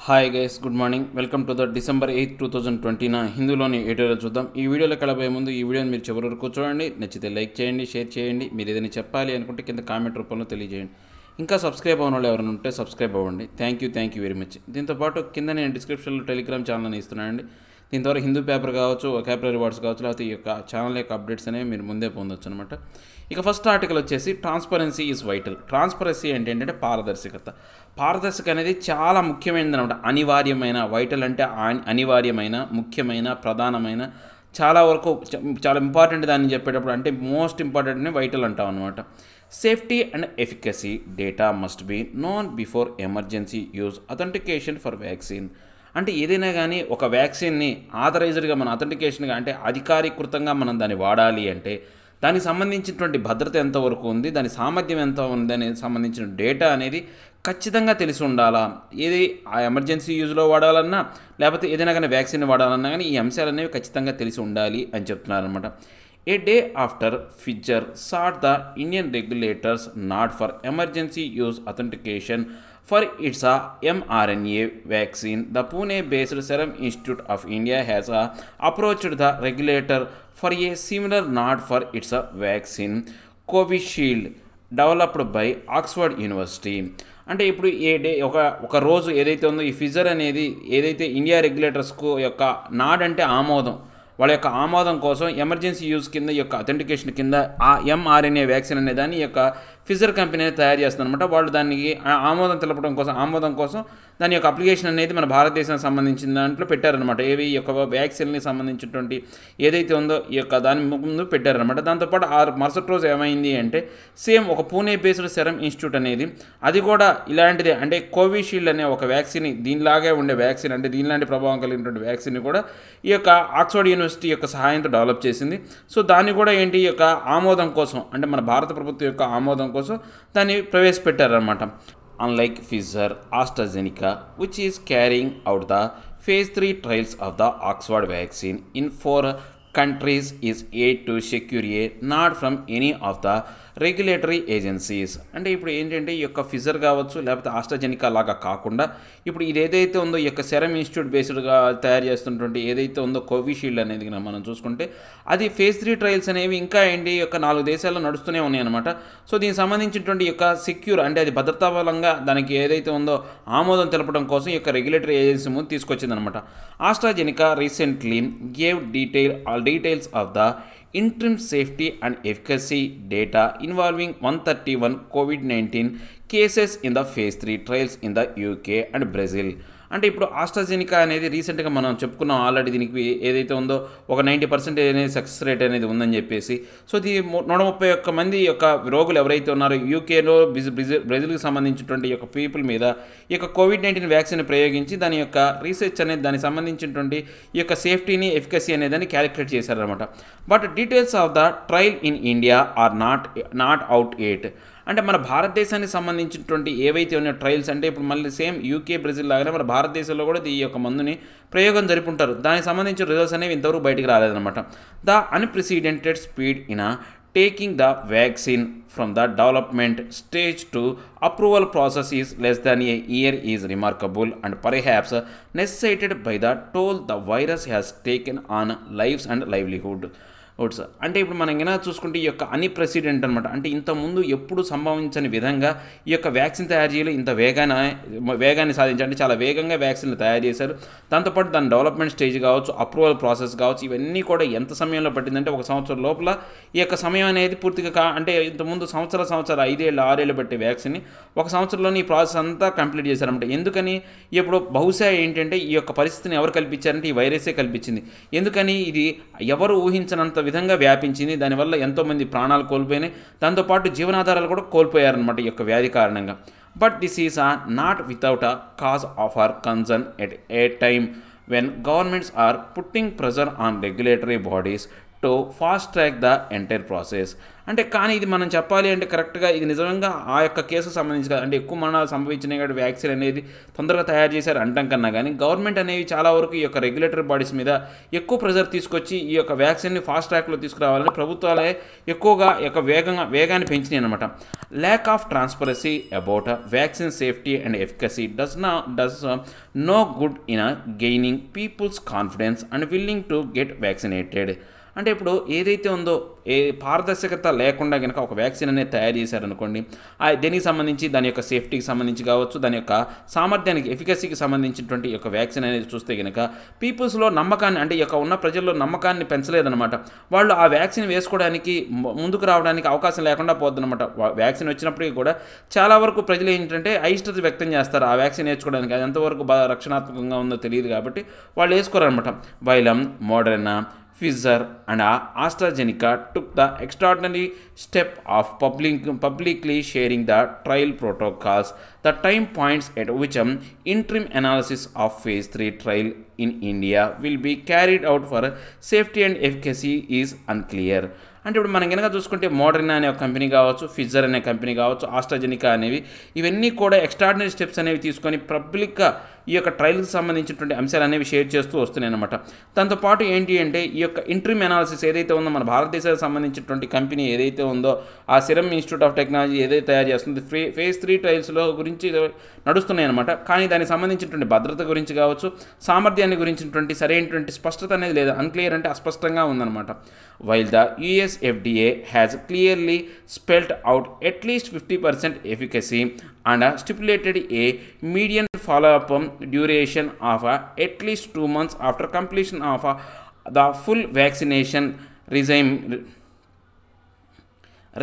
Hi guys, good morning. Welcome to the December 8, 2029 హిందూలోని editorial చూద్దాం. ఈ వీడియోలో కలబోయే ముందు ఈ వీడియోని మీరు చివరి వరకు చూడండి. నచ్చితే లైక్ చేయండి, షేర్ చేయండి. మీరు ఏదైనా చెప్పాలి అనుకుంటే కింద కామెంట్ రూపంలో తెలియజేయండి. ఇంకా సబ్స్క్రైబ్ అవ్వని వాళ్ళు ఎవరైనా ఉంటే సబ్స్క్రైబ్ అవ్వండి. Thank you very much. దీంతోపాటు కింద నేను డిస్క్రిప్షన్లో టెలిగ్రామ్ ఛానల్ని ఇస్తున్నానండి. దీని ద్వారా హిందూ పేపర్ కావచ్చు, వొకాబులరీ వర్డ్స్ కావచ్చు, లేకపోతే ఈ యొక్క ఛానల్ యొక్క అప్డేట్స్ అనేవి మీరు ముందే పొందొచ్చు అనమాట. ఇక ఫస్ట్ ఆర్టికల్ వచ్చేసి ట్రాన్స్పరెన్సీ ఈజ్ వైటల్. ట్రాన్స్పరెన్సీ ఏంటంటే పారదర్శకత. పారదర్శక అనేది చాలా ముఖ్యమైనది అనమాట. అనివార్యమైన, వైటల్ అంటే అనివార్యమైన, ముఖ్యమైన, ప్రధానమైన, చాలా వరకు చాలా ఇంపార్టెంట్ దాన్ని చెప్పేటప్పుడు అంటే మోస్ట్ ఇంపార్టెంట్ని వైటల్ అంటాం అనమాట. Safety and efficacy data must be known before emergency use authentication for vaccine. అంటే ఏదైనా కానీ ఒక వ్యాక్సిన్ని ఆథరైజ్డ్గా మన అథెంటికేషన్గా అంటే అధికారీకృతంగా మనం దాన్ని వాడాలి అంటే దానికి సంబంధించినటువంటి భద్రత ఎంతవరకు ఉంది, దాని సామర్థ్యం ఎంత ఉంది అనేది సంబంధించిన డేటా అనేది ఖచ్చితంగా తెలిసి ఉండాలా. ఏది ఆ ఎమర్జెన్సీ యూజ్లో వాడాలన్నా లేకపోతే ఏదైనా కానీ వ్యాక్సిన్ వాడాలన్నా కానీ ఈ అంశాలు అనేవి ఖచ్చితంగా తెలిసి ఉండాలి అని చెప్తున్నారనమాట. A day after Pfizer sought the Indian regulators nod for emergency use authentication for its mRNA vaccine, the Pune-based Serum Institute of India has approached the regulator for a similar nod for its vaccine, Covishield, developed by Oxford university. అంటే ఇప్పుడు ఒక రోజు ఏదైతే ఉందో ఈ fissure అనేది ఏదైతే India రెగ్యులేటర్స్కు యొక్క నాడ్ అంటే ఆమోదం, వాళ్ళ యొక్క ఆమోదం కోసం ఎమర్జెన్సీ యూజ్ కింద ఈ యొక్క అథెంటికేషన్ కింద ఆ ఎంఆర్ఎన్ఏ వ్యాక్సిన్ అనే దాన్ని ఈ యొక్క ఫిజర్ కంపెనీ తయారు చేస్తుంది అనమాట. వాళ్ళు దానికి ఆమోదం తెలపడం కోసం దాని యొక్క అప్లికేషన్ అనేది మన భారతదేశానికి సంబంధించిన దాంట్లో పెట్టారనమాట. ఏవి ఈ యొక్క వ్యాక్సిన్ని సంబంధించినటువంటి ఏదైతే ఉందో ఈ యొక్క దాని ముందు పెట్టారనమాట. దాంతోపాటు మరుసటి రోజు ఏమైంది అంటే సేమ్ ఒక పూణే బేస్డ్ సెరమ్ ఇన్స్టిట్యూట్ అనేది అది కూడా ఇలాంటిదే అంటే కోవిషీల్డ్ అనే ఒక వ్యాక్సిన్, దీనిలాగే ఉండే వ్యాక్సిన్ అంటే దీనిలాంటి ప్రభావం కలిగినటువంటి వ్యాక్సిన్ కూడా ఈ యొక్క ఆక్స్ఫర్డ్ యూనివర్సిటీ యొక్క సహాయంతో డెవలప్ చేసింది. సో దాన్ని కూడా ఏంటి ఈ యొక్క ఆమోదం కోసం అంటే మన భారత ప్రభుత్వం యొక్క ఆమోదం కోసం దాన్ని ప్రవేశపెట్టారనమాట. Unlike Pfizer, AstraZeneca, which is carrying out the phase 3 trials of the Oxford vaccine in 4 countries, is yet to secure a nod from any of the regulatory agencies. అంటే ఇప్పుడు ఏంటంటే ఈ యొక్క ఫిజర్ కావచ్చు లేకపోతే ఆస్ట్రాజెనికా లాగా కాకుండా ఇప్పుడు ఇది ఏదైతే ఉందో ఈ యొక్క సెరమ్ ఇన్స్టిట్యూట్ బేస్డ్గా తయారు చేస్తున్నటువంటి ఏదైతే ఉందో కోవిషీల్డ్ అనేది మనం చూసుకుంటే అది ఫేజ్ 3 ట్రయల్స్ అనేవి ఇంకా ఏంటి యొక్క 4 దేశాల్లో నడుస్తూనే ఉన్నాయి అనమాట. సో దీనికి సంబంధించినటువంటి యొక్క సెక్యూర్ అంటే అది భద్రతా బలంగా దానికి ఏదైతే ఉందో ఆమోదం తెలపడం కోసం ఈ యొక్క రెగ్యులేటరీ ఏజెన్సీ ముందు తీసుకొచ్చిందనమాట. AstraZeneca recently gave details of the interim safety and efficacy data involving 131 COVID-19 cases in the phase 3 trials in the UK and Brazil. అంటే ఇప్పుడు ఆస్ట్రాజెనికా అనేది రీసెంట్గా మనం చెప్పుకున్నాం ఆల్రెడీ. దీనికి ఏదైతే ఉందో ఒక 90% అనేది సక్సెస్ రేట్ అనేది ఉందని చెప్పేసి. సో ఇది 131 మంది యొక్క రోగులు ఎవరైతే ఉన్నారో యూకేలో బ్రెజిల్కి సంబంధించినటువంటి యొక్క పీపుల్ మీద ఈ యొక్క కోవిడ్-19 వ్యాక్సిన్ ప్రయోగించి దాని యొక్క రీసెర్చ్ అనేది దానికి సంబంధించినటువంటి ఈ యొక్క సేఫ్టీని ఎఫికసీ అనేదాన్ని క్యాలిక్యులేట్ చేశారనమాట. But details of the trial in India are not out yet. అంటే మన భారతదేశానికి సంబంధించినటువంటి ఏవైతే ఉన్న ట్రయల్స్ అంటే ఇప్పుడు మళ్ళీ సేమ్ యూకే బ్రెజిల్ లాగానే మన భారతదేశంలో కూడా ఈ యొక్క మందుని ప్రయోగం జరుపుంటారు. దానికి సంబంధించిన రిజల్ట్స్ అనేవి ఇంతవరకు బయటికి రాలేదన్నమాట. The unprecedented speed in taking the vaccine from the development stage to approval process is less than a year is remarkable and perhaps necessitated by the toll the virus has taken on lives and livelihood. అంటే ఇప్పుడు మనం ఎలా చూసుకుంటే ఈ యొక్క unprecedented అనమాట. అంటే ఇంతకుముందు ఎప్పుడు సంభవించని విధంగా ఈ యొక్క వ్యాక్సిన్ తయారు చేయాలి, ఇంత వేగాన్ని సాధించాలి. చాలా వేగంగా వ్యాక్సిన్లు తయారు చేశారు. దాంతోపాటు దాని డెవలప్మెంట్ స్టేజ్ కావచ్చు, అప్రూవల్ ప్రాసెస్ కావచ్చు, ఇవన్నీ కూడా ఎంత సమయంలో పట్టిందంటే 1 సంవత్సరం లోపల ఈ యొక్క సమయం అనేది పూర్తిగా అంటే ఇంతకుముందు సంవత్సరాలు 5 ఏళ్ళు 6 ఏళ్ళు పట్టే వ్యాక్సిన్ని 1 సంవత్సరంలోని ఈ ప్రాసెస్ అంతా కంప్లీట్ చేశారన్నమాట. ఎందుకని ఇప్పుడు బహుశా ఏంటంటే ఈ యొక్క పరిస్థితిని ఎవరు కల్పించారంటే ఈ వైరసే కల్పించింది. ఎందుకని ఇది ఎవరు ఊహించినంత విధంగా వ్యాపించింది. దానివల్ల ఎంతోమంది ప్రాణాలు కోల్పోయినాయి, దాంతోపాటు జీవనాధారాలు కూడా కోల్పోయారనమాట ఈ యొక్క వ్యాధి కారణంగా. But this is not without a cause of our concern at a time when governments are putting pressure on regulatory bodies to fast track the entire process. అంటే కానీ ఇది మనం చెప్పాలి అంటే కరెక్ట్గా ఇది నిజంగా ఆ యొక్క కేసుకు సంబంధించి కాదు. అంటే ఎక్కువ మరణాలు సంభవించినాయి కాబట్టి వ్యాక్సిన్ అనేది తొందరగా తయారు చేశారు అంటాం కన్నా కానీ గవర్నమెంట్ అనేవి చాలా వరకు ఈ యొక్క రెగ్యులేటరీ బాడీస్ మీద ఎక్కువ ప్రెజర్ తీసుకొచ్చి ఈ యొక్క వ్యాక్సిన్ని ఫాస్ట్ ట్రాక్లో తీసుకురావాలని ప్రభుత్వాలే ఎక్కువగా ఈ యొక్క వేగాన్ని పెంచినాయి అనమాట. Lack of transparency about vaccine safety and efficacy does no good in gaining people's confidence and willing to get vaccinated. అంటే ఇప్పుడు ఏదైతే ఉందో పారదర్శకత లేకుండా కనుక ఒక వ్యాక్సిన్ అనేది తయారు చేశారనుకోండి, దీనికి సంబంధించి దాని యొక్క సేఫ్టీకి సంబంధించి కావచ్చు, దాని యొక్క సామర్థ్యానికి ఎఫికసీకి సంబంధించినటువంటి యొక్క వ్యాక్సిన్ అనేది చూస్తే కనుక పీపుల్స్లో నమ్మకాన్ని అంటే ఈ యొక్క ఉన్న ప్రజల్లో నమ్మకాన్ని పెంచలేదన్నమాట. వాళ్ళు ఆ వ్యాక్సిన్ వేసుకోవడానికి ముందుకు రావడానికి అవకాశం లేకుండా పోద్దనమాట. వ్యాక్సిన్ వచ్చినప్పటికీ కూడా చాలా వరకు ప్రజలు ఏంటంటే అయిష్టత వ్యక్తం చేస్తారు ఆ వ్యాక్సిన్ వేసుకోవడానికి. అది ఎంతవరకు రక్షణాత్మకంగా ఉందో తెలియదు కాబట్టి వాళ్ళు వేసుకోరనమాట. వైలం, Moderna, Pfizer and AstraZeneca took the extraordinary step of publicly sharing the trial protocols. The time points at which interim analysis of phase 3 trial in India will be carried out for safety and efficacy is unclear. అంటే ఇప్పుడు మనం కనుక చూసుకుంటే Moderna అనే ఒక company కావచ్చు, fissure అనే company కావచ్చు, ఆస్ట్రాజెనికా అనేవి ఇవన్నీ కూడా ఎక్స్ట్రాడినరీ స్టెప్స్ అనేవి తీసుకొని పబ్లిక్గా ఈ యొక్క ట్రయల్కి సంబంధించినటువంటి అంశాలు అనేవి షేర్ చేస్తూ వస్తున్నాయి అనమాట. దాంతోపాటు ఏంటి అంటే ఈ యొక్క ఇంట్రీమ్ అనాలిసిస్ ఏదైతే ఉందో మన భారతదేశానికి సంబంధించినటువంటి కంపెనీ ఏదైతే ఉందో ఆ సిరమ్ ఇన్స్టిట్యూట్ ఆఫ్ టెక్నాలజీ ఏదైతే తయారు చేస్తుందో ఫేజ్ 3 ట్రయల్స్లో గురించి నడుస్తున్నాయి అనమాట. కానీ దానికి సంబంధించినటువంటి భద్రత గురించి కావచ్చు, సామర్థ్యాన్ని గురించినటువంటి సరైనటువంటి స్పష్టత అనేది లేదు. అన్క్లియర్ అంటే అస్పష్టంగా ఉందన్నమాట. While the US FDA has clearly spelled out at least 50% efficacy and stipulated a median follow-up duration of at least 2 months after completion of the full vaccination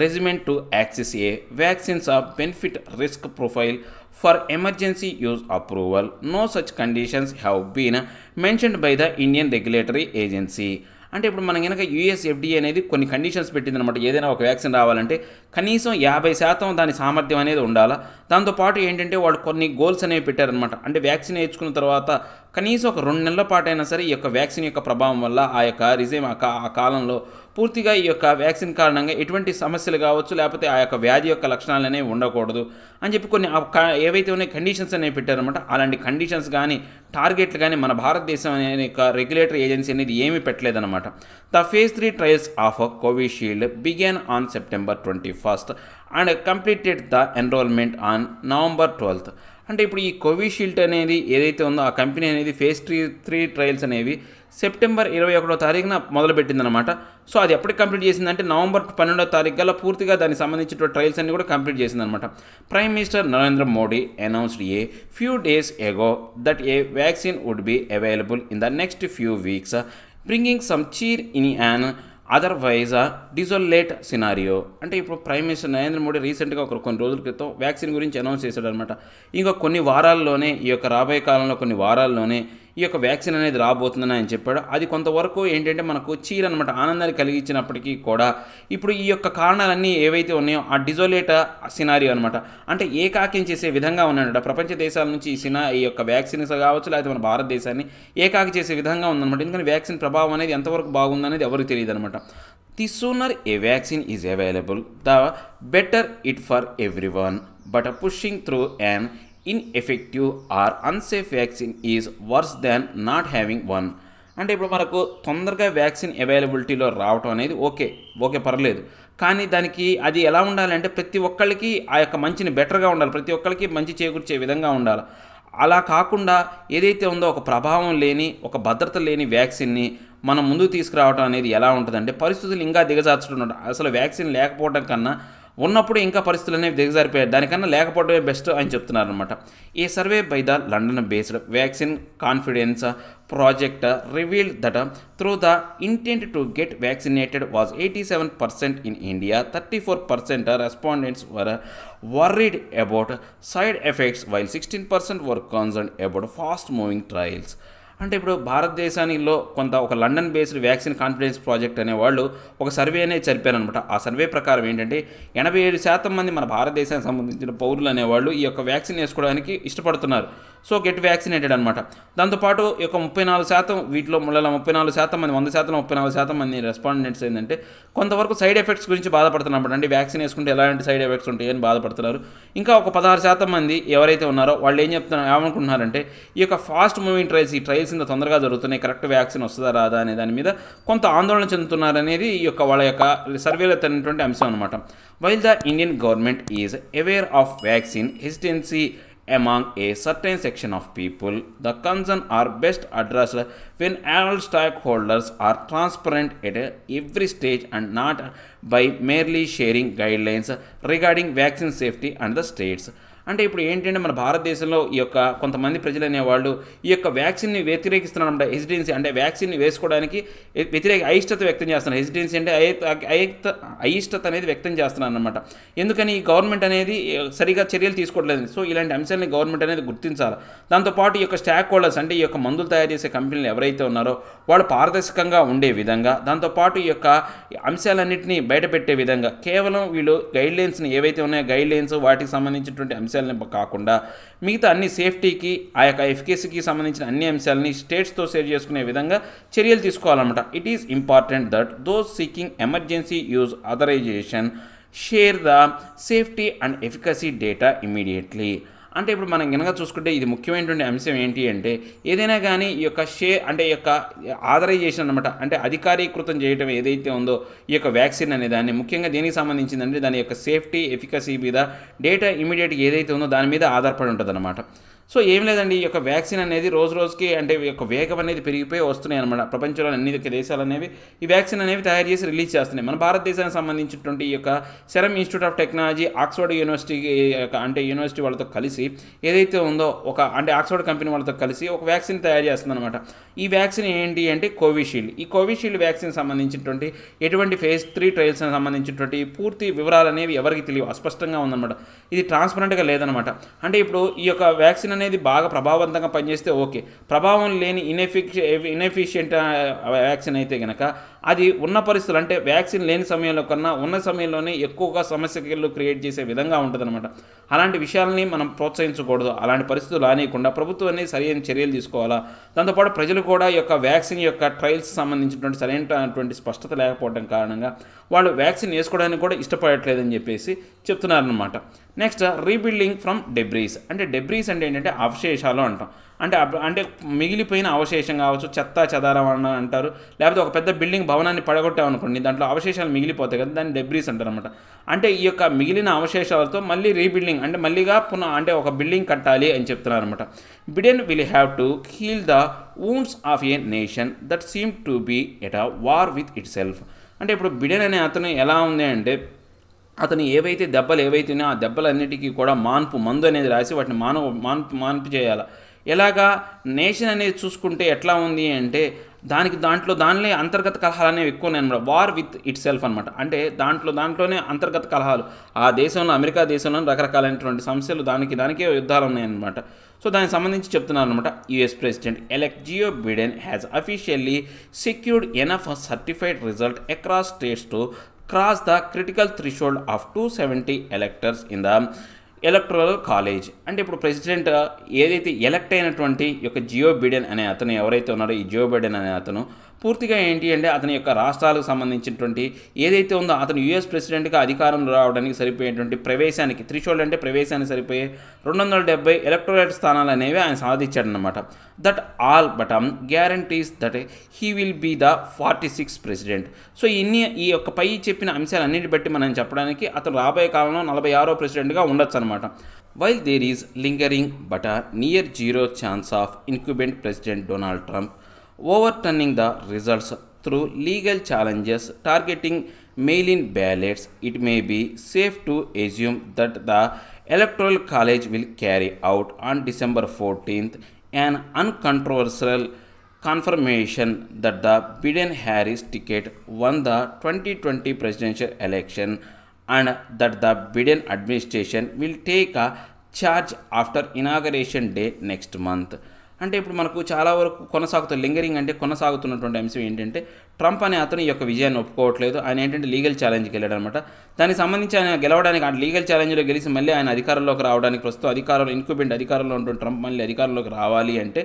regimen to access a vaccine's benefit risk profile for emergency use approval. No such conditions have been mentioned by the Indian regulatory agency. అంటే ఇప్పుడు మనం కనుక US FDA అనేది కొన్ని conditions పెట్టిందనమాట. ఏదైనా ఒక vaccine రావాలంటే కనీసం 50% దాని సామర్థ్యం అనేది ఉండాలా. దాంతోపాటు ఏంటంటే వాళ్ళు కొన్ని గోల్స్ అనేవి పెట్టారనమాట. అంటే వ్యాక్సిన్ వేయించుకున్న తర్వాత కనీసం ఒక 2 నెలల పాటు అయినా సరే ఈ యొక్క వ్యాక్సిన్ యొక్క ప్రభావం వల్ల ఆ యొక్క ఆ కాలంలో పూర్తిగా ఈ యొక్క వ్యాక్సిన్ కారణంగా ఎటువంటి సమస్యలు కావచ్చు లేకపోతే ఆ యొక్క వ్యాధి యొక్క లక్షణాలు అనేవి ఉండకూడదు అని చెప్పి కొన్ని ఏవైతే ఉన్నాయి కండిషన్స్ అనేవి పెట్టారనమాట. అలాంటి కండిషన్స్ కానీ టార్గెట్లు కానీ మన భారతదేశం అనే యొక్క రెగ్యులేటరీ ఏజెన్సీ అనేది ఏమీ పెట్టలేదన్నమాట. The phase 3 trials of Covishield began on September 21st and completed the enrolment on November 12th. అంటే ఇప్పుడు ఈ కోవిషీల్డ్ అనేది ఏదైతే ఉందో ఆ కంపెనీ అనేది ఫేజ్ 3 ట్రయల్స్ అనేవి September 21వ తారీఖున మొదలుపెట్టిందనమాట. సో అది ఎప్పటికి కంప్లీట్ చేసిందంటే November 12వ తారీఖు గల పూర్తిగా దానికి సంబంధించిన ట్రయల్స్ అన్ని కూడా కంప్లీట్ చేసిందనమాట. Prime minister Narendra Modi announced a few days ago that a vaccine would be available in the next few weeks bringing some cheer in an otherwise desolate scenario. అంటే ఇప్పుడు ప్రైమ్ మినిస్టర్ నరేంద్ర మోడీ రీసెంట్గా కొన్ని రోజుల క్రితం వ్యాక్సిన్ గురించి అనౌన్స్ చేశాడు అనమాట. ఇంకా కొన్ని వారాల్లోనే ఈ యొక్క రాబోయే కాలంలో కొన్ని వారాల్లోనే ఈ యొక్క వ్యాక్సిన్ అనేది రాబోతుందని ఆయన చెప్పాడు. అది కొంతవరకు ఏంటంటే మనకు అనమాట ఆనందాన్ని కలిగించినప్పటికీ కూడా ఇప్పుడు ఈ యొక్క కారణాలన్నీ ఏవైతే ఉన్నాయో ఆ డిజోలేట్ సినారియో అనమాట. అంటే ఏకాకిం చేసే విధంగా ఉన్నాడట. ప్రపంచ దేశాల నుంచి ఈ యొక్క వ్యాక్సిన్స్ కావచ్చు లేకపోతే మన భారతదేశాన్ని ఏకాకి చేసే విధంగా ఉందన్నమాట. ఎందుకంటే వ్యాక్సిన్ ప్రభావం అనేది ఎంతవరకు బాగుందనేది ఎవరికి తెలియదు అనమాట. The sooner A vaccine is available the better it for everyone but pushing through an ineffective or unsafe vaccine is worse than not having one. అంటే ఇప్పుడు మనకు తొందరగా వ్యాక్సిన్ అవైలబిలిటీలో రావటం అనేది ఓకే పర్లేదు. కానీ దానికి అది ఎలా ఉండాలంటే ప్రతి ఒక్కరికి ఆ యొక్క మంచిని బెటర్గా ఉండాలి, ప్రతి ఒక్కరికి మంచి చేకూర్చే విధంగా ఉండాలి. అలా కాకుండా ఏదైతే ఉందో ఒక ప్రభావం లేని ఒక భద్రత లేని వ్యాక్సిన్ని మనం ముందుకు తీసుకురావడం అనేది ఎలా ఉంటుందంటే పరిస్థితులు ఇంకా దిగజార్చడం. అసలు వ్యాక్సిన్ లేకపోవడం కన్నా ఉన్నప్పుడు ఇంకా పరిస్థితులు అనేవి దిగజారిపోయాయి, దానికన్నా లేకపోవడమే బెస్ట్ అని చెప్తున్నారు అనమాట. ఈ survey by the London based vaccine confidence project revealed that through the intent to get vaccinated was 87% in India. 34% respondents were worried about side effects while 16% were concerned about fast moving trials. అంటే ఇప్పుడు భారతదేశానిలో కొంత ఒక London based vaccine confidence project అనే వాళ్ళు ఒక survey అనేది జరిపారనమాట. ఆ survey ప్రకారం ఏంటంటే 87% మంది మన భారతదేశానికి సంబంధించిన పౌరులు అనేవాళ్ళు ఈ యొక్క వ్యాక్సిన్ వేసుకోవడానికి ఇష్టపడుతున్నారు. సో గెట్ వ్యాక్సినేటెడ్ అనమాట. దాంతోపాటు ఈ యొక్క 34% వీటిలో 34% మంది 100% 34% మంది రెస్పాండెంట్స్ ఏంటంటే కొంతవరకు సైడ్ ఎఫెక్ట్స్ గురించి బాధపడుతున్నారు. అంటే వ్యాక్సిన్ వేసుకుంటే ఎలాంటి సైడ్ ఎఫెక్ట్స్ ఉంటాయని బాధపడుతున్నారు. ఇంకా ఒక 16% మంది ఎవరైతే ఉన్నారో వాళ్ళు ఏమనుకుంటున్నారంటే ఈ యొక్క ఫాస్ట్ మూవింగ్ ట్రయల్స్, ఈ ట్రయల్స్ ఇంత తొందరగా జరుగుతున్నాయి, కరెక్ట్ వ్యాక్సిన్ వస్తుందా రాదా అనే దాని మీద కొంత ఆందోళన చెందుతున్నారనేది ఈ యొక్క వాళ్ళ యొక్క సర్వేలో తగినటువంటి అంశం అనమాట. While the Indian government is aware of vaccine hesitancy among a certain section of people, the concern are best addressed when all stakeholders are transparent at every stage and not by merely sharing guidelines regarding vaccine safety and the states. అంటే ఇప్పుడు ఏంటంటే మన భారతదేశంలో ఈ యొక్క కొంతమంది ప్రజలు అనేవాళ్ళు ఈ యొక్క వ్యాక్సిన్ని వ్యతిరేకిస్తున్నారన్నమాట. హెసిడెన్సీ అంటే వ్యాక్సిన్ని వేసుకోవడానికి అయిష్టత వ్యక్తం చేస్తున్నారు. హెసిడెన్సీ అంటే అయిష్టత అనేది వ్యక్తం చేస్తున్నారు అనమాట. ఎందుకని ఈ గవర్నమెంట్ అనేది సరిగా చర్యలు తీసుకోవట్లేదు. సో ఇలాంటి అంశాలని గవర్నమెంట్ అనేది గుర్తించాలి. దాంతోపాటు ఈ యొక్క స్టాక్ హోల్డర్స్ అంటే ఈ యొక్క మందులు తయారు చేసే కంపెనీలు ఎవరైతే ఉన్నారో వాళ్ళు పారదర్శకంగా ఉండే విధంగా, దాంతోపాటు ఈ యొక్క అంశాలన్నింటినీ బయటపెట్టే విధంగా కేవలం వీళ్ళు గైడ్లైన్స్ని ఏవైతే ఉన్నాయో గైడ్లైన్స్ వాటికి సంబంధించినటువంటి అంశాలని కాకుండా మిగతా అన్ని సేఫ్టీకి ఆ యొక్క ఎఫికసీకి సంబంధించిన అన్ని అంశాలని స్టేట్స్తో షేర్ చేసుకునే విధంగా చర్యలు తీసుకోవాలన్నమాట. It is important that those seeking emergency use authorization share the safety and efficacy data immediately. అంటే ఇప్పుడు మనం కనుక చూసుకుంటే ఇది ముఖ్యమైనటువంటి అంశం ఏంటి అంటే ఏదైనా కానీ ఈ యొక్క అంటే ఈ యొక్క ఆథరైజేషన్ అనమాట, అంటే అధికారీకృతం చేయడం ఏదైతే ఉందో ఈ యొక్క వ్యాక్సిన్ అనే దాన్ని ముఖ్యంగా దేనికి సంబంధించిందంటే దాని యొక్క సేఫ్టీ ఎఫికసీ మీద డేటా ఇమీడియట్గా ఏదైతే ఉందో దాని మీద ఆధారపడి ఉంటుంది అనమాట. సో ఏం లేదండి, ఈ యొక్క వ్యాక్సిన్ అనేది రోజు రోజుకి అంటే ఈ యొక్క వేగం అనేది పెరిగిపోయి వస్తున్నాయి అనమాట. ప్రపంచంలో అన్ని దేశాలు అనేవి ఈ వ్యాక్సిన్ అనేవి తయారు చేసి రిలీజ్ చేస్తున్నాయి. మన భారతదేశానికి సంబంధించినటువంటి ఈ యొక్క serum institute of technology Oxford university అంటే యూనివర్సిటీ వాళ్ళతో కలిసి ఏదైతే ఉందో అంటే ఆక్స్ఫర్డ్ కంపెనీ వాళ్ళతో కలిసి ఒక వ్యాక్సిన్ తయారు చేస్తుంది అనమాట. ఈ వ్యాక్సిన్ ఏంటి అంటే కోవిషీల్డ్. ఈ కోవిషీల్డ్ వ్యాక్సిన్ సంబంధించినటువంటి ఎటువంటి phase 3 ట్రయల్స్ సంబంధించినటువంటి పూర్తి వివరాలు అనేవి ఎవరికి తెలియవు, అస్పష్టంగా ఉందన్నమాట. ఇది ట్రాన్స్పరెంట్గా లేదనమాట. అంటే ఇప్పుడు ఈ యొక్క వ్యాక్సిన్ అనేది బాగా ప్రభావవంతంగా పనిచేస్తే ఓకే, ప్రభావం లేని ఇన్ఎఫిషియంట్ వ్యాక్సిన్ అయితే కనుక అది ఉన్న పరిస్థితులు అంటే వ్యాక్సిన్ లేని సమయంలో కన్నా ఉన్న సమయంలోనే ఎక్కువగా సమస్యలు క్రియేట్ చేసే విధంగా ఉంటుందన్నమాట. అలాంటి విషయాలని మనం ప్రోత్సహించకూడదు. అలాంటి పరిస్థితులు రానియకుండా ప్రభుత్వం అనేది సరైన చర్యలు తీసుకోవాలా. దాంతోపాటు ప్రజలు కూడా ఈ యొక్క వ్యాక్సిన్ యొక్క ట్రయల్స్ సంబంధించినటువంటి సరైనటువంటి స్పష్టత లేకపోవడం కారణంగా వాళ్ళు వ్యాక్సిన్ వేసుకోవడానికి కూడా ఇష్టపడట్లేదని చెప్పేసి చెప్తున్నారనమాట. Next rebuilding from debris. అంటే డెబ్రీస్ అంటే ఏంటంటే అవశేషాలు అంటాం. అంటే మిగిలిపోయిన అవశేషం కావచ్చు, చెత్త చెదారం అని అంటారు. లేకపోతే ఒక పెద్ద బిల్డింగ్ భవనాన్ని పడగొట్టామనుకోండి, దాంట్లో అవశేషాలు మిగిలిపోతాయి కదా, దాన్ని డెబ్రీస్ అంటారు అనమాట. అంటే ఈ యొక్క మిగిలిన అవశేషాలతో మళ్ళీ రీబిల్డింగ్ అంటే మళ్ళీగా అంటే ఒక బిల్డింగ్ కట్టాలి అని చెప్తున్నారు అనమాట. Biden will have to heal the wounds of a nation that seem to be at a war with itself. అంటే ఇప్పుడు బిడెన్ అనే అతను ఎలా ఉంది అంటే అతను దెబ్బలు ఏవైతే ఉన్నాయో ఆ దెబ్బలన్నిటికీ కూడా మందు అనేది రాసి వాటిని మాన్పు చేయాలి. ఎలాగా నేషన్ అనేది చూసుకుంటే ఎట్లా ఉంది అంటే దానిలో అంతర్గత కలహాలు అనేవి ఎక్కువ ఉన్నాయి అనమాట. వార్ విత్ ఇట్ సెల్ఫ్ అనమాట. అంటే దాంట్లోనే అంతర్గత కలహాలు. ఆ దేశంలో అమెరికా దేశంలో రకరకాలైనటువంటి సమస్యలు దానికే యుద్ధాలు ఉన్నాయన్నమాట. సో దానికి సంబంధించి చెప్తున్నారు అనమాట. US president elect Joe Biden has officially secured enough certified result across states to cross the critical threshold of 270 electors in the electoral college. అంటే ఇప్పుడు ప్రెసిడెంట్ ఏదైతే ఎలక్ట్ అయినటువంటి యొక్క జియో బిడెన్ అనే అతను ఎవరైతే ఉన్నారో ఈ జియో బిడెన్ అనే అతను పూర్తిగా ఏంటి అంటే అతని యొక్క రాష్ట్రాలకు సంబంధించినటువంటి ఏదైతే ఉందో అతను యూఎస్ ప్రెసిడెంట్గా అధికారం రావడానికి సరిపోయేటువంటి ప్రవేశానికి థ్రెషోల్డ్ అంటే ప్రవేశానికి సరిపోయే 270 ఎలక్టోరేట్ స్థానాలు అనేవి ఆయన సాధించాడనమాట. That all but guarantees that he will be the 46th president. So ఈ యొక్క పై చెప్పిన అంశాలన్నిటి బట్టి మనం చెప్పడానికి అతను రాబోయే కాలంలో 46వ ప్రెసిడెంట్గా ఉండొచ్చు అనమాట. While there is lingering but a near zero chance of incumbent President Donald Trump overturning the results through legal challenges targeting mail-in ballots, it may be safe to assume that the Electoral College will carry out on December 14th an uncontroversial confirmation that the Biden-Harris ticket won the 2020 presidential election and that the Biden administration will take a charge after inauguration day next month. అంటే ఇప్పుడు మనకు చాలా వరకు lingering అంటే కొనసాగుతున్నటువంటి అంశం ఏంటంటే Trump అనే అతను ఈ యొక్క విజయాన్ని ఒప్పుకోవట్లేదు. ఆయన ఏంటంటే లీగల్ ఛాలెంజ్కి వెళ్ళాడు అనమాట. దానికి సంబంధించి ఆయన గెలవడానికి ఆ లీగల్ ఛాలెంజ్లో గెలిచి మళ్ళీ ఆయన అధికారంలోకి రావడానికి ప్రస్తుతం అధికారంలో ఉంటున్న ట్రంప్ మళ్ళీ అధికారంలోకి రావాలి అంటే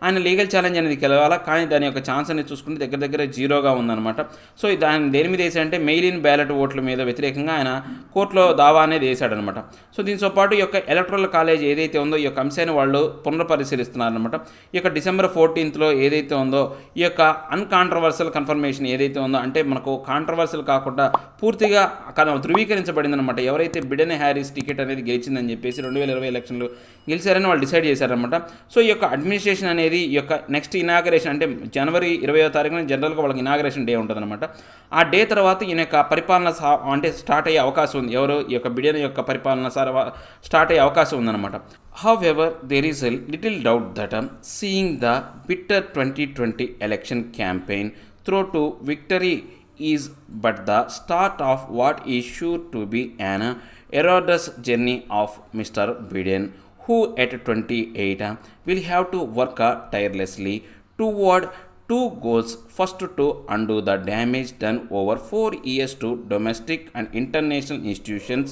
ఆయన లీగల్ ఛాలెంజ్ అనేది గెలవాలా. కానీ దాని యొక్క ఛాన్స్ అనేది చూసుకుంటే దగ్గర జీరోగా ఉందన్నమాట. సో దేని మీద వేసాడంటే మెయిల్ ఇన్ బ్యాలెట్ ఓట్ల మీద వ్యతిరేకంగా ఆయన కోర్టులో దావా అనేది వేశాడనమాట. సో దీంతో పాటు ఈ యొక్క ఎలక్టరల్ కాలేజ్ ఏదైతే ఉందో ఈ యొక్క అంశాన్ని వాళ్ళు పునఃపరిశీలిస్తున్నారనమాట. ఈ యొక్క December 14th ఏదైతే ఉందో ఈ యొక్క అన్కాంట్రవర్షియల్ కన్ఫర్మేషన్ ఏదైతే ఉందో అంటే మనకు కాంట్రవర్షియల్ కాకుండా పూర్తిగా ధృవీకరించబడింది అనమాట. ఎవరైతే బిడెన్ హ్యారిస్ టికెట్ అనేది గెలిచిందని చెప్పేసి 2020 ఎలక్షన్లు గెలిచారని వాళ్ళు డిసైడ్ చేశారనమాట. సో ఈ యొక్క అడ్మినిస్ట్రేషన్ అనేది ఈ యొక్క నెక్స్ట్ ఇనాగరేషన్ అంటే January 20th జనరల్గా వాళ్ళకి ఇనాగరేషన్ డే ఉంటుందన్నమాట. ఆ డే తర్వాత ఈయన యొక్క పరిపాలన అంటే స్టార్ట్ అయ్యే అవకాశం ఉంది. ఈ యొక్క బిడెన్ యొక్క పరిపాలన స్టార్ట్ అయ్యే అవకాశం ఉందన్నమాట. However, there is a little doubt that seeing the bitter 2020 election campaign through to victory is but the start of what is sure to be an arduous journey of Mr. Biden, who at 28 will have to work tirelessly toward two goals. First, to undo the damage done over 4 years to domestic and international institutions,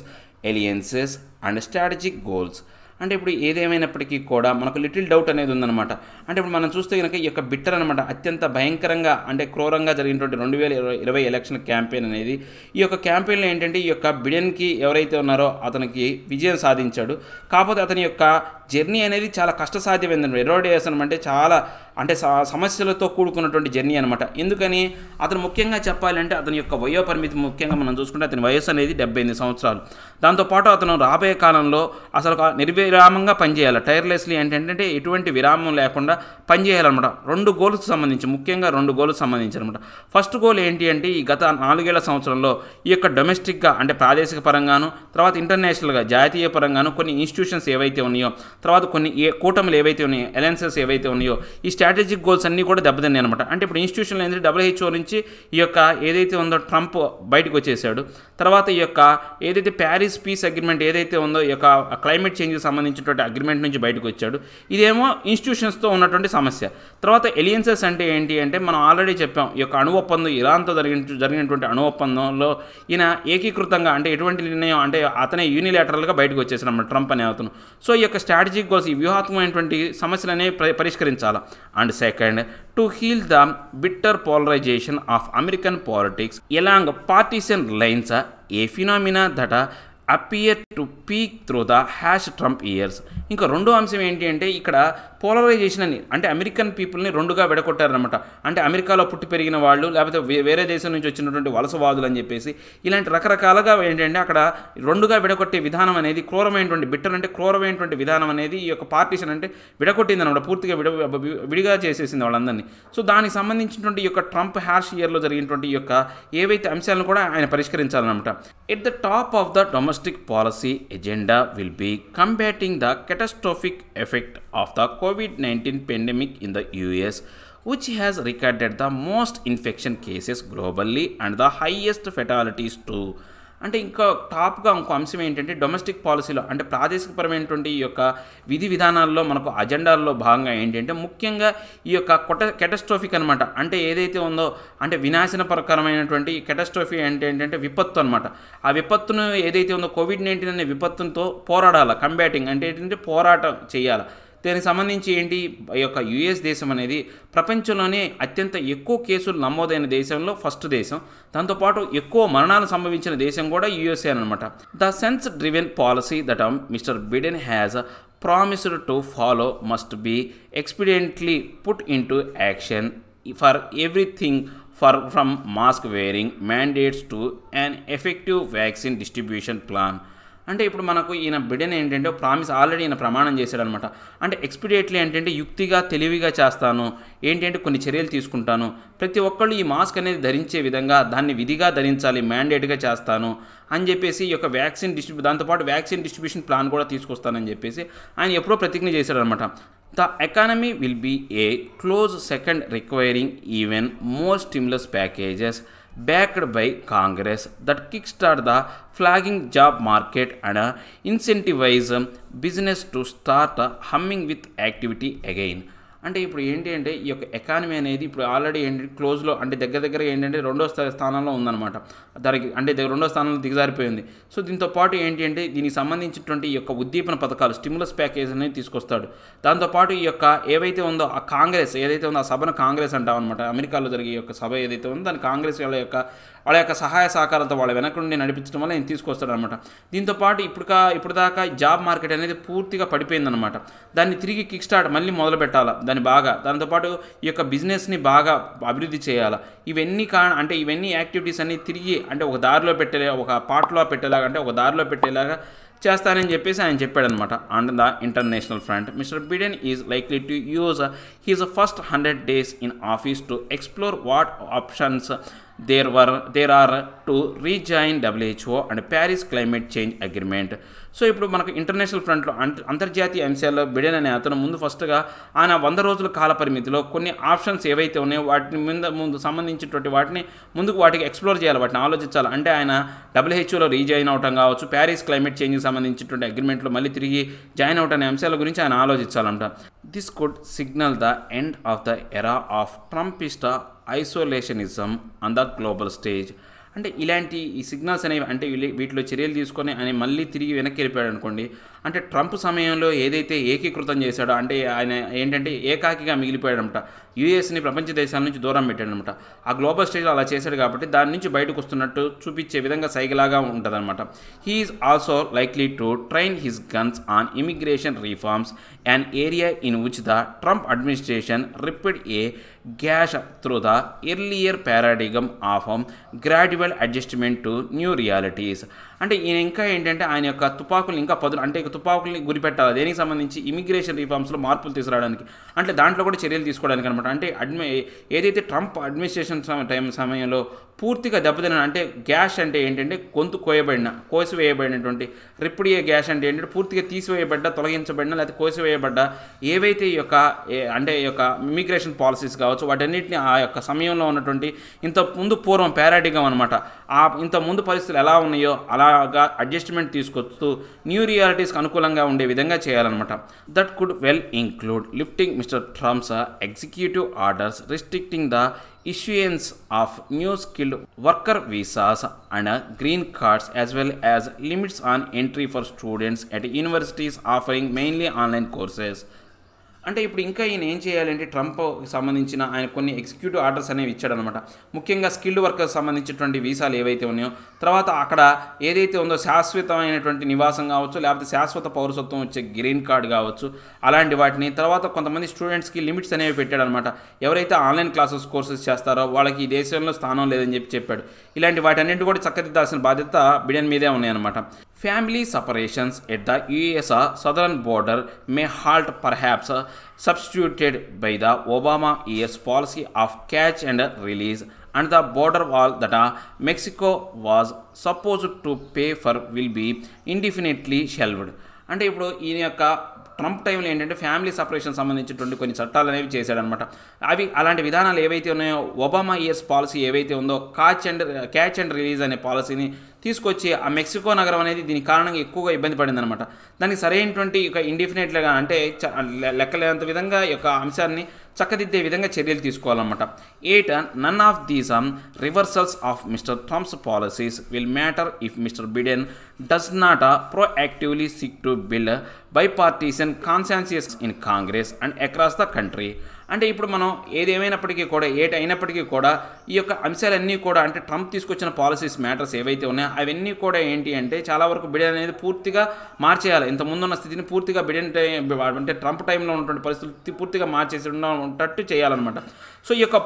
alliances and strategic goals. అంటే ఇప్పుడు ఏదేమైనప్పటికీ కూడా మనకు little doubt అనేది ఉందన్నమాట. అంటే ఇప్పుడు మనం చూస్తే కనుక ఈ యొక్క బిట్టర్ అనమాట అత్యంత భయంకరంగా అంటే క్రూరంగా జరిగినటువంటి 2020 ఎలక్షన్ క్యాంపెయిన్ అనేది ఈ యొక్క క్యాంపెయిన్లో ఏంటంటే ఈ యొక్క బిడెన్కి ఎవరైతే ఉన్నారో అతనికి విజయం సాధించాడు. కాకపోతే అతని యొక్క జర్నీ అనేది చాలా కష్టసాధ్యమైందండి. ఎరోడేషన్ అంటే చాలా సమస్యలతో కూడుకున్నటువంటి జర్నీ అనమాట. ఎందుకని అతను ముఖ్యంగా చెప్పాలంటే అతని యొక్క వయోపరిమితి ముఖ్యంగా మనం చూసుకుంటే అతని వయసు అనేది 78 సంవత్సరాలు. దాంతోపాటు అతను రాబోయే కాలంలో అసలు నిర్విరామంగా పనిచేయాలి. టైర్లెస్లీ ఏంటంటే ఎటువంటి విరామం లేకుండా పనిచేయాలన్నమాట. 2 గోల్స్కి సంబంధించి ముఖ్యంగా 2 గోల్స్కి సంబంధించి అనమాట. ఫస్ట్ గోల్ ఏంటి అంటే ఈ గత 4 సంవత్సరంలో ఈ యొక్క డొమెస్టిక్గా అంటే ప్రాదేశిక పరంగాను తర్వాత ఇంటర్నేషనల్గా జాతీయ పరంగాను కొన్ని ఇన్స్టిట్యూషన్స్ ఏవైతే ఉన్నాయో తర్వాత కొన్ని కూటములు ఏవైతే ఉన్నాయో అలయన్సెస్ ఏవైతే ఉన్నాయో ఈ స్ట్రాటజిక్ గోల్స్ అన్నీ కూడా దెబ్బతిన్నాయి అనమాట. అంటే ఇప్పుడు ఇన్స్టిట్యూషన్లు ఏంటంటే WHO నుంచి ఈ యొక్క ఏదైతే ఉందో ట్రంప్ బయటకు వచ్చేసాడు. తర్వాత ఈ యొక్క ఏదైతే ప్యారిస్ పీస్ అగ్రిమెంట్ ఏదైతే ఉందో ఈ యొక్క క్లైమేట్ చేంజ్కి సంబంధించినటువంటి అగ్రిమెంట్ నుంచి బయటకు వచ్చాడు. ఇదేమో ఇన్స్టిట్యూషన్స్తో ఉన్నటువంటి సమస్య. తర్వాత ఎలియన్సెస్ అంటే ఏంటి అంటే మనం ఆల్రెడీ చెప్పాం ఈ యొక్క అణు ఒప్పందం ఇరాన్తో జరిగినటువంటి అణు ఒప్పందంలో ఈయన ఏకీకృతంగా అంటే ఎటువంటి నిర్ణయం అంటే అతనే యూనిలేటరల్గా బయటకు వచ్చేసాడు అన్నమాట ట్రంప్ అనే అతను. సో ఈ యొక్క స్ట్రాటజిక్ గోల్స్ ఈ వ్యూహాత్మకమైనటువంటి సమస్యలనే పరిష్కరించాలి. And second, to heal the bitter polarisation of American politics along partisan lines, a phenomena that appear to peak through the Trump years. ఇంకా రెండో అంశం ఏంటి అంటే ఇక్కడ పోలరైజేషన్ అని అంటే అమెరికన్ పీపుల్ని 2గా విడగొట్టారనమాట. అంటే అమెరికాలో పుట్టి పెరిగిన వాళ్ళు లేకపోతే వేరే దేశం నుంచి వచ్చినటువంటి వలసవాదులు అని చెప్పేసి ఇలాంటి రకరకాలుగా ఏంటంటే అక్కడ 2గా విడగొట్టే విధానం అనేది క్రూరమైనటువంటి బిట్టర్ అంటే క్రూరమైనటువంటి విధానం అనేది ఈ యొక్క పార్టీషన్ అంటే విడగొట్టింది అనమాట. పూర్తిగా విడిగా చేసేసింది వాళ్ళందరినీ. సో దానికి సంబంధించినటువంటి ఈ యొక్క ట్రంప్ హ్యాష్ ఇయర్లో జరిగినటువంటి ఈ యొక్క ఏవైతే అంశాలను కూడా ఆయన పరిష్కరించాలన్నమాట. At the top of the domestic policy agenda will be combating the catastrophic effect of the COVID-19 pandemic in the US, which has recorded the most infection cases globally and the highest fatalities too. అంటే ఇంకా టాప్గా ఇంకో అంశం ఏంటంటే domestic పాలసీలో అంటే ప్రాదేశికపరమైనటువంటి ఈ యొక్క విధి విధానాల్లో మనకు అజెండాల్లో భాగంగా ఏంటంటే ముఖ్యంగా ఈ యొక్క కెటాస్ట్రోఫిక్ అనమాట. అంటే ఏదైతే ఉందో అంటే వినాశనపరకరమైనటువంటి కెటాస్ట్రోఫీ అంటే ఏంటంటే విపత్తు అనమాట. ఆ విపత్తును ఏదైతే ఉందో COVID-19 అనే విపత్తుతో పోరాడాలి. కంబాటింగ్ అంటే ఏంటంటే పోరాటం చేయాలి. దీనికి సంబంధించి ఏంటి ఈ యొక్క యుఎస్ దేశం అనేది ప్రపంచంలోనే అత్యంత ఎక్కువ కేసులు నమోదైన దేశంలో ఫస్ట్ దేశం. దాంతోపాటు ఎక్కువ మరణాలు సంభవించిన దేశం కూడా యుఎస్ఏ అనమాట. The science driven policy that Mr Biden has promised to follow must be expediently put into action for everything from mask wearing mandates to an effective vaccine distribution plan. అంటే ఇప్పుడు మనకు ఈయన బిడెన్ ఏంటంటే already ఈయన ప్రమాణం చేశాడనమాట. అంటే ఎక్స్పీడియట్లీ ఏంటంటే యుక్తిగా తెలివిగా చేస్తాను, ఏంటంటే కొన్ని చర్యలు తీసుకుంటాను, ప్రతి ఒక్కళ్ళు ఈ మాస్క్ అనేది ధరించే విధంగా దాన్ని విధిగా ధరించాలి, మ్యాండేట్గా చేస్తాను అని చెప్పేసి ఈ యొక్క దాంతోపాటు వ్యాక్సిన్ డిస్ట్రిబ్యూషన్ ప్లాన్ కూడా తీసుకొస్తానని చెప్పేసి ఆయన ఎప్పుడో ప్రతిజ్ఞ చేశాడనమాట. The economy will be a close second requiring even more stimulus packages backed by Congress that kickstart the flagging job market and incentivize business to start humming with activity again. అంటే ఇప్పుడు ఏంటి అంటే ఈ యొక్క ఎకానమీ అనేది ఇప్పుడు already ఏంటి క్లోజ్లో అంటే దగ్గర ఏంటంటే రెండో స్థానంలో ఉందన్నమాట. దానికి అంటే రెండో స్థానంలో దిగజారిపోయింది. సో దీంతో పాటు ఏంటి అంటే దీనికి సంబంధించినటువంటి ఈ యొక్క ఉద్దీపన పథకాలు స్టిమ్యులస్ ప్యాకేజ్ అనేది తీసుకొస్తాడు. దాంతోపాటు ఈ యొక్క ఏవైతే ఉందో ఆ కాంగ్రెస్ ఏదైతే ఉందో ఆ సభను కాంగ్రెస్ అంటాం అనమాట. అమెరికాలో జరిగే యొక్క సభ ఏదైతే ఉందో దాని కాంగ్రెస్ వాళ్ళ యొక్క సహాయ సహకారాలతో వాళ్ళ వెనక నుండి నడిపించడం వల్ల నేను తీసుకొస్తాడు అనమాట. దీంతోపాటు ఇప్పుడు దాకా జాబ్ మార్కెట్ అనేది పూర్తిగా పడిపోయిందనమాట. దాన్ని తిరిగి కిక్ స్టార్ట్ మళ్ళీ మొదలు పెట్టాలా దాంతోపాటు ఈ యొక్క బిజినెస్ని బాగా అభివృద్ధి చేయాలా. ఇవన్నీ యాక్టివిటీస్ అన్ని తిరిగి అంటే ఒక దారిలో పెట్టేలాగా చేస్తానని చెప్పేసి ఆయన చెప్పాడనమాట. On the international front mister Biden is likely to use his first 100 days in office to explore what options there are to rejoin WHO and Paris climate change agreement. So ఇప్పుడు మనకు ఇంటర్నేషనల్ ఫ్రంట్లో అంతర్జాతీయ అంశాల్లో Biden అనే అతను ఫస్ట్గా ఆయన 100 రోజుల కాల పరిమితిలో కొన్ని ఆప్షన్స్ ఏవైతే ఉన్నాయో వాటిని ముందు సంబంధించినటువంటి వాటికి ఎక్స్ప్లోర్ చేయాలి, వాటిని ఆలోచించాలి. అంటే ఆయన WHOలో రీజాయిన్ అవటం కావచ్చు, ప్యారిస్ క్లైమేట్ చేంజ్కి సంబంధించినటువంటి అగ్రిమెంట్లో మళ్ళీ తిరిగి జాయిన్ అవటం అనే అంశాల గురించి ఆయన ఆలోచించాలంట. This could signal the end of the era of Trumpist isolationism on the global stage. అంటే ఇలాంటి ఈ సిగ్నల్స్ అనేవి అంటే వీటిలో చర్యలు తీసుకొని ఆయన మళ్ళీ తిరిగి వెనక్కి వెళ్ళిపోయాడు అనుకోండి. అంటే ట్రంప్ సమయంలో ఏదైతే ఏకీకృతం చేశాడో అంటే ఆయన ఏంటంటే ఏకాకిగా మిగిలిపోయాడనమాట. యూఎస్ని ప్రపంచ దేశాల నుంచి దూరం పెట్టాడనమాట. ఆ గ్లోబల్ స్టేజ్లో అలా చేశాడు కాబట్టి దాని నుంచి బయటకు వస్తున్నట్టు చూపించే విధంగా సైగలాగా ఉంటుందన్నమాట. He is also likely to train his guns on immigration reforms, an area in which the Trump administration ripped a gash through the earlier paradigm of gradual adjustment to new realities. అంటే ఈయన ఇంకా ఏంటంటే ఆయన యొక్క తుపాకుల్ని ఇంకా తుపాకుల్ని గురిపెట్టాలి దేనికి సంబంధించి immigration రిఫార్మ్స్లో మార్పులు తీసుకురావడానికి, అంటే దాంట్లో కూడా చర్యలు తీసుకోవడానికి అనమాట. అంటే ఏదైతే ట్రంప్ అడ్మినిస్ట్రేషన్ సమయంలో పూర్తిగా దెబ్బతిన అంటే గ్యాష్ అంటే ఏంటంటే కోసివేయబడినటువంటి రిప్పుడు గ్యాష్ అంటే ఏంటంటే పూర్తిగా తొలగించబడిన లేకపోతే కోసివేయబడ్డ ఏవైతే ఈ యొక్క ఇమిగ్రేషన్ పాలసీస్ కావచ్చు వాటన్నిటిని ఆ యొక్క సమయంలో ఉన్నటువంటి పూర్వం పారాడిగం అనమాట. ఇంత ముందు పరిస్థితులు ఎలా ఉన్నాయో అలాగా అడ్జస్ట్మెంట్ తీసుకొస్తూ న్యూ రియాలిటీస్కి అనుకూలంగా ఉండే విధంగా చేయాలన్నమాట. That could well include lifting mister Trump's executive orders restricting the issuance of new skilled worker visas and green cards, as well as limits on entry for students at universities offering mainly online courses. అంటే ఇప్పుడు ఇంకా ఈయన ఏం చేయాలంటే Trump సంబంధించిన ఆయన కొన్ని executive orders అనేవి ఇచ్చాడనమాట. ముఖ్యంగా స్కిల్డ్ వర్కర్స్ సంబంధించినటువంటి వీసాలు ఏవైతే ఉన్నాయో, తర్వాత అక్కడ ఏదైతే ఉందో శాశ్వతమైనటువంటి నివాసం కావచ్చు లేకపోతే శాశ్వత పౌరసత్వం వచ్చే గ్రీన్ కార్డ్ కావచ్చు అలాంటి వాటిని, తర్వాత కొంతమంది స్టూడెంట్స్కి లిమిట్స్ అనేవి పెట్టాడనమాట. ఎవరైతే ఆన్లైన్ కోర్సెస్ చేస్తారో వాళ్ళకి ఈ దేశంలో స్థానం లేదని చెప్పాడు. ఇలాంటి వాటన్నింటి కూడా చక్కదిద్దాల్సిన బాధ్యత బిడెన్ మీదే ఉన్నాయన్నమాట. Family separations at the US southern border may halt, perhaps substituted by the Obama years policy of catch and release, and the border wall that Mexico was supposed to pay for will be indefinitely shelved. అంటే ఇప్పుడు ఈయన యొక్క Trump టైంలో ఏంటంటే family separation సంబంధించినటువంటి కొన్ని చట్టాలు అనేవి చేశాడనమాట. అలాంటి విధానాలు ఏవైతే ఉన్నాయో ఒబామా ఇయర్స్ పాలసీ ఏవైతే ఉందో క్యాచ్ అండ్ రిలీజ్ అనే పాలసీని తీసుకొచ్చి ఆ మెక్సికో నగరం అనేది దీని కారణంగా ఎక్కువగా ఇబ్బంది పడిందనమాట. దానికి సరైనటువంటి ఒక ఇండిఫినెట్గా అంటే లెక్కలేనంత విధంగా ఈ యొక్క అంశాన్ని చక్కదిద్దే విధంగా చర్యలు తీసుకోవాలన్నమాట. 8 none of these reversals of Mr. Trump's policies will matter if Mr. Biden does not proactively seek to build bipartisan consensus in Congress and across the country. అంటే ఇప్పుడు మనం ఏదేమైనప్పటికీ కూడా అయినప్పటికీ కూడా ఈ యొక్క అంశాలన్నీ కూడా అంటే ట్రంప్ తీసుకొచ్చిన పాలసీస్ మ్యాటర్స్ ఏవైతే ఉన్నాయో అవన్నీ కూడా ఏంటి అంటే చాలా వరకు బిడెన్ అనేది పూర్తిగా మార్చేయాలి. ఇంత ముందున్న స్థితిని పూర్తిగా బిడెన్ అంటే ట్రంప్ టైంలో ఉన్నటువంటి పరిస్థితులు పూర్తిగా మార్చేసి ఉన్నట్టు చేయాలన్నమాట. సో ఈ యొక్క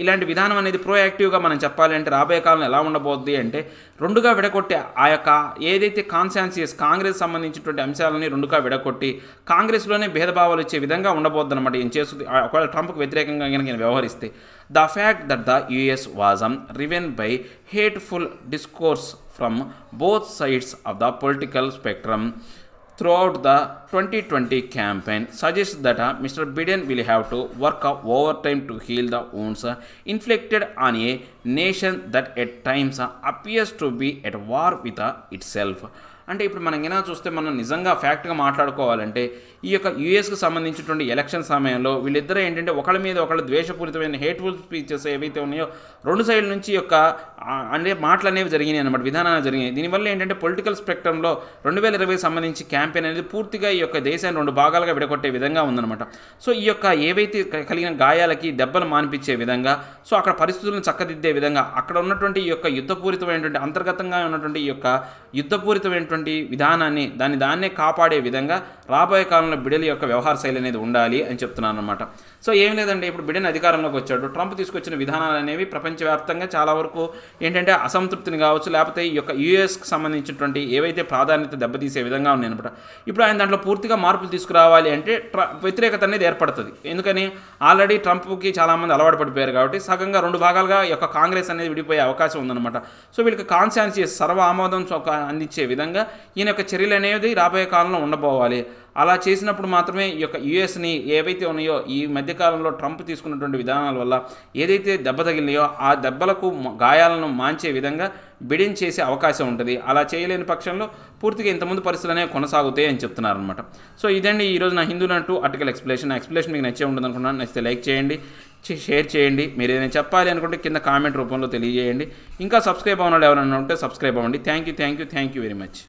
ఇలాంటి విధానం అనేది ప్రోయాక్టివ్గా మనం చెప్పాలి అంటే రాబోయే కాలంలో ఎలా ఉండబోద్ది అంటే రెండుగా విడగొట్టే ఆ యొక్క ఏదైతే కాంగ్రెస్ సంబంధించినటువంటి అంశాలని రెండుగా విడగొట్టి కాంగ్రెస్లోనే భేదభావాలు వచ్చే విధంగా ఉండబోద్ది అనమాట. ఏం చేస్తుంది ఒకవేళ ట్రంప్కు వ్యతిరేకంగా కనుక వ్యవహరిస్తే. The fact that the US was riven by hateful discourse from both sides of the political spectrum throughout the 2020 campaign suggests that Mr. Biden will have to work overtime to heal the wounds inflicted on a nation that at times appears to be at war with itself. అంటే ఇప్పుడు మనం ఏమైనా చూస్తే మనం నిజంగా ఫ్యాక్ట్గా మాట్లాడుకోవాలంటే ఈ యొక్క యూఎస్కి సంబంధించినటువంటి ఎలక్షన్ సమయంలో వీళ్ళిద్దరూ ఏంటంటే ఒకళ్ళ మీద ఒకళ్ళు ద్వేషపూరితమైన హేట్ఫుల్ స్పీచెస్ ఏవైతే ఉన్నాయో రెండు సైడ్ల నుంచి యొక్క అంటే మాటలు అనేవి జరిగినాయి అనమాట, విధానాలు జరిగినాయి. దీనివల్ల ఏంటంటే పొలిటికల్ స్పెక్ట్రంలో 2020 సంబంధించి క్యాంపెయిన్ అనేది పూర్తిగా ఈ యొక్క దేశాన్ని రెండు భాగాలుగా విడగొట్టే విధంగా ఉందన్నమాట. సో ఈ యొక్క ఏవైతే కలిగిన గాయాలకి దెబ్బలు మాన్పించే విధంగా, సో అక్కడ పరిస్థితులను చక్కదిద్దే విధంగా, అక్కడ ఉన్నటువంటి ఈ యొక్క యుద్ధపూరితమైనటువంటి అంతర్గతంగా ఉన్నటువంటి ఈ యొక్క యుద్ధపూరితమైనటువంటి విధానాన్ని దాన్నే కాపాడే విధంగా రాబోయే కాలంలో బిడెన్ యొక్క వ్యవహార శైలి అనేది ఉండాలి అని చెప్తున్నాను అనమాట. సో ఏం లేదండి, ఇప్పుడు బిడెన్ అధికారంలోకి వచ్చాడు. ట్రంప్ తీసుకొచ్చిన విధానాలు అనేవి ప్రపంచవ్యాప్తంగా చాలా వరకు ఏంటంటే అసంతృప్తిని కావచ్చు, లేకపోతే ఈ యొక్క యూఎస్కి సంబంధించినటువంటి ఏవైతే ప్రాధాన్యత దెబ్బతీసే విధంగా ఉన్నాయి అనమాట. ఇప్పుడు ఆయన దాంట్లో పూర్తిగా మార్పులు తీసుకురావాలి అంటే వ్యతిరేకత అనేది ఏర్పడుతుంది. ఎందుకని ఆల్రెడీ ట్రంప్కి చాలామంది అలవాటు పడిపోయారు కాబట్టి సగంగా రెండు భాగాలుగా ఈ యొక్క కాంగ్రెస్ అనేది విడిపోయే అవకాశం ఉందన్నమాట. సో వీళ్ళకి కాన్స్టాన్సియస్ సర్వ ఆమోదం అందించే విధంగా ఈయన యొక్క చర్యలు అనేది రాబోయే కాలంలో ఉండబోవాలి. అలా చేసినప్పుడు మాత్రమే ఈ యొక్క యూఎస్ని ఏవైతే ఉన్నాయో ఈ మధ్యకాలంలో ట్రంప్ తీసుకున్నటువంటి విధానాల వల్ల ఏదైతే దెబ్బ తగిలినాయో ఆ దెబ్బలకు గాయాలను మాంచే విధంగా బిడెన్ చేసే అవకాశం ఉంటుంది. అలా చేయలేని పక్షంలో పూర్తిగా ఇంతకుముందు పరిస్థితులు అనేవి కొనసాగుతాయి అని చెప్తున్నారనమాట. సో ఇదండి ఈరోజు నా హిందూ నటు ఆర్టికల్ ఎక్స్ప్లెనేషన్ మీకు నచ్చే ఉంటుంది అనుకున్నాను. నచ్చితే లైక్ చేయండి, షేర్ చేయండి. మీరు ఏదైనా చెప్పాలి అనుకుంటే కింద కామెంట్ రూపంలో తెలియజేయండి. ఇంకా సబ్స్క్రైబ్ అవ్వడం ఎవరైనా ఉంటే సబ్స్క్రైబ్ అవ్వండి. Thank you very much.